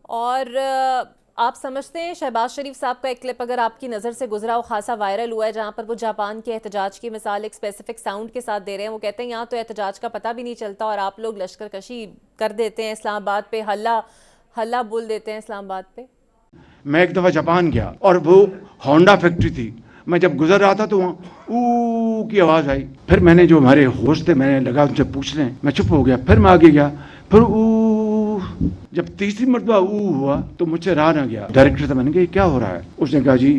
اور آپ سمجھتے ہیں شہباز شریف صاحب کا ایک کلپ اگر آپ کی نظر سے گزرا وہ خاصا وائرل ہوا ہے جہاں پر وہ جاپان کے احتجاج کی مثال ایک اسپیسیفک ساؤنڈ کے ساتھ دے رہے ہیں، وہ کہتے ہیں یہاں تو احتجاج کا پتہ بھی نہیں چلتا اور آپ لوگ لشکر کشی کر دیتے ہیں، اسلام آباد پہ ہلہ بول دیتے ہیں اسلام آباد پہ. میں ایک دفعہ جاپان گیا اور وہ ہونڈا فیکٹری تھی، میں جب گزر رہا تھا تو وہاں او کی آواز آئی. پھر میں نے جو ہمارے ہوسٹ تھے میں نے لگا ان سے پوچھ لیں، میں چپ ہو گیا. پھر میں آگے گیا، پھر او. جب تیسری مرتبہ او ہوا تو مجھ سے رہا نہ گیا. ڈائریکٹر سے میں نے کہا یہ کیا ہو رہا ہے؟ اس نے کہا جی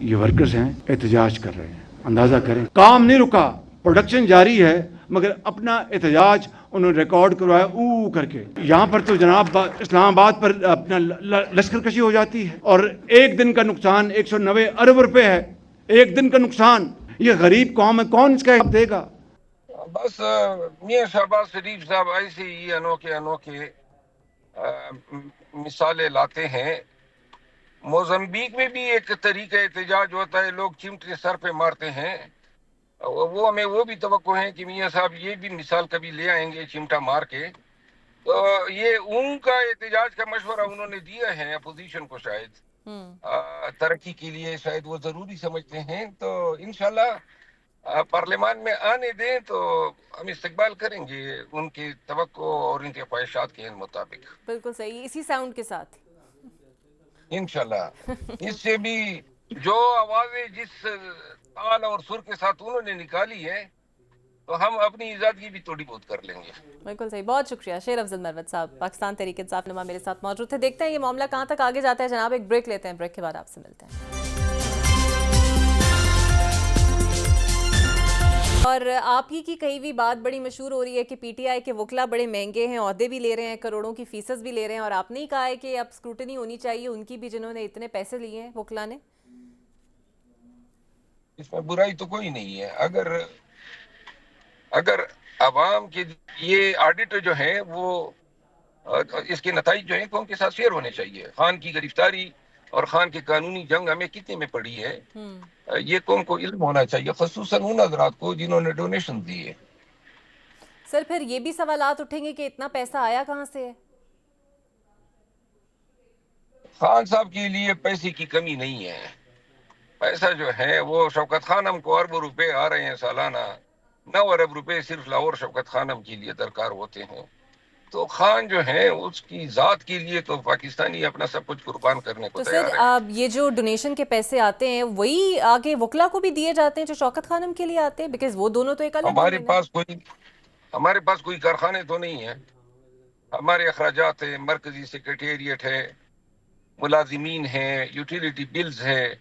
یہ ورکرز ہیں احتجاج کر رہے ہیں. اندازہ کریں کام نہیں رکا، پروڈکشن جاری ہے، مگر اپنا احتجاج انہوں نے ریکارڈ کروایا او کر کے. یہاں پر تو جناب اسلام آباد پر اپنا لشکر کشی ہو جاتی ہے اور ایک دن کا نقصان 190 ارب روپے ہے. ایک دن کا نقصان، یہ غریب قوم ہے، کون اس کا حق دے گا؟ بس میاں شہباز شریف صاحب ایسے ہی انوکھے مثالیں لاتے ہیں. موزمبیق میں بھی ایک طریقہ احتجاج ہوتا ہے، لوگ چمٹے سر پہ مارتے ہیں. وہ ہمیں وہ بھی توقع ہے کہ میاں صاحب یہ بھی مثال کبھی لے آئیں گے چمٹا مار کے. تو یہ ان کا احتجاج کا مشورہ انہوں نے دیا ہے اپوزیشن کو، شاید ترقی کے لیے شاید وہ ضروری سمجھتے ہیں. تو انشاءاللہ پارلیمان میں آنے دیں تو ہم استقبال کریں گے ان کی توقع اور ان کے خواہشات کے مطابق. بالکل صحیح، اسی ساؤنڈ کے ساتھ انشاءاللہ اس سے بھی جو آوازیں جس تال اور سر کے ساتھ انہوں نے نکالی ہے تو ہم اپنی ایجادگی بھی تھوڑی بہت کر لیں گے. بالکل صحیح. بہت شکریہ شیر افضل مروت صاحب، پاکستان تحریک انصاف نما میرے ساتھ موجود تھے. دیکھتے ہیں یہ معاملہ کہاں تک آگے جاتا ہے جناب. ایک بریک لیتے ہیں، بریک کے بعد آپ سے ملتے ہیں. اور آپ ہی کی کہی ہوئی بات بڑی مشہور ہو رہی ہے کہ پی ٹی آئی کے وکلا بڑے مہنگے ہیں، عہدے بھی لے رہے ہیں، کروڑوں کی فیسز بھی لے رہے ہیں، اور آپ نے ہی کہا ہے کہ اب اسکروٹنی ہونی چاہیے ان کی بھی جنہوں نے اتنے پیسے لیے ہیں وکلا نے. اس میں برائی تو کوئی نہیں ہے. اگر عوام کے یہ آڈٹ جو ہیں وہ اس کے نتائج جو ہیں قوم کے ساتھ شیئر ہونے چاہیے. خان کی گرفتاری اور خان کی قانونی جنگ ہمیں کتنے میں پڑی ہے یہ قوم کو علم ہونا چاہیے، خصوصاً ان حضرات کو جنہوں نے ڈونیشن دی ہے. سر پھر یہ بھی سوالات اٹھیں گے کہ اتنا پیسہ آیا کہاں سے ہے؟ خان صاحب کے لیے پیسے کی کمی نہیں ہے. پیسہ جو ہے وہ شوکت خانم کو اربوں روپے آ رہے ہیں سالانہ. 9 ارب روپے صرف لاہور شوکت خانم کے لیے درکار ہوتے ہیں. تو خان جو ہے اس کی ذات کے لیے تو پاکستانی اپنا سب کچھ قربان کرنے کو تو سر تیار ہے. یہ جو ڈونیشن کے پیسے آتے ہیں وہی آگے وکلا کو بھی دیے جاتے ہیں جو شوکت خانم کے لیے آتے ہیں؟ بیکاز وہ دونوں تو ایک الگ معاملے ہیں. ہمارے پاس کوئی کارخانے تو نہیں ہیں. ہمارے اخراجات ہیں، مرکزی سیکریٹریٹ ہے، ملازمین ہیں، یوٹیلیٹی بلز ہے،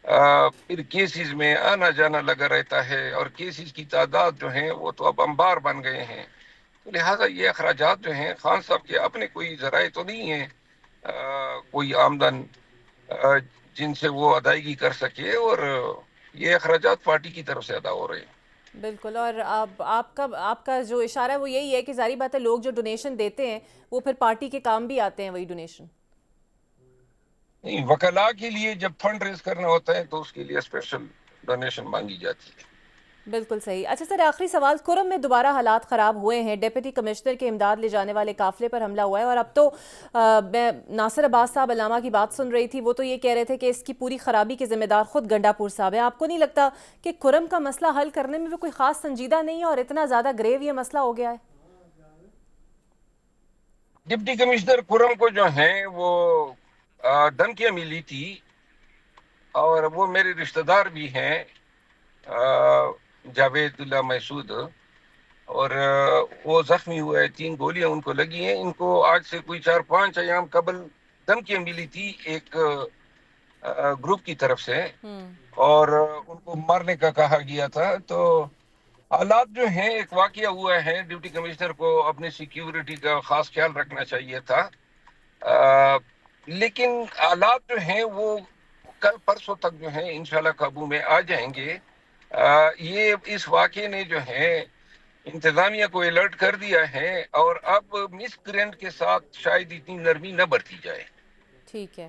پھر کیسز میں آنا جانا لگا رہتا ہے، اور کیسز کی تعداد جو ہیں وہ تو اب انبار بن گئے ہیں. لہٰذا یہ اخراجات جو ہیں خان صاحب کے اپنے کوئی ذرائع تو نہیں ہیں کوئی آمدن جن سے وہ ادائیگی کر سکے، اور یہ اخراجات پارٹی کی طرف سے ادا ہو رہے ہیں. بالکل. اور آپ کا جو اشارہ ہے وہ یہی ہے کہ ظاہری بات ہے لوگ جو ڈونیشن دیتے ہیں وہ پھر پارٹی کے کام بھی آتے ہیں وہی ڈونیشن. نہیں، وکلاء کے لیے جب فنڈ ریز کرنا ہوتا ہے تو اس کے لیے اسپیشل ڈونیشن مانگی جاتی ہے. بالکل صحیح. اچھا سر آخری سوال، کرم میں دوبارہ حالات خراب ہوئے ہیں، ڈپٹی کمشنر کے امداد لے جانے والے قافلے پر حملہ ہوا ہے، اور اب تو میں ناصر عباس صاحب علامہ کی بات سن رہی تھی، وہ تو یہ کہہ رہے تھے کہ اس کی پوری خرابی کے ذمہ دار خود گنڈا پور صاحب ہے. آپ کو نہیں لگتا کہ کرم کا مسئلہ حل کرنے میں بھی کوئی خاص سنجیدہ نہیں ہے اور اتنا زیادہ گریو یہ مسئلہ ہو گیا ہے؟ ڈپٹی کمشنر کرم کو جو ہیں وہ دھمکیاں ملی تھی، اور وہ میرے رشتہ دار بھی ہیں جاوید اللہ محسود، اور وہ زخمی ہوئے، 3 گولیاں ان کو لگی ہیں. ان کو آج سے کوئی 4-5 ایام قبل دھمکیاں ملی تھی ایک گروپ کی طرف سے، اور ان کو مارنے کا کہا گیا تھا. تو حالات جو ہیں، ایک واقعہ ہوا ہے، ڈپٹی کمشنر کو اپنی سیکیورٹی کا خاص خیال رکھنا چاہیے تھا، لیکن حالات جو ہیں وہ کل پرسوں تک جو ہیں انشاءاللہ قابو میں آ جائیں گے. یہ اس واقعے نے جو ہے انتظامیہ کو الرٹ کر دیا ہے، اور اب مس کرنٹ کے ساتھ شاید اتنی نرمی نہ برتی جائے. ٹھیک ہے.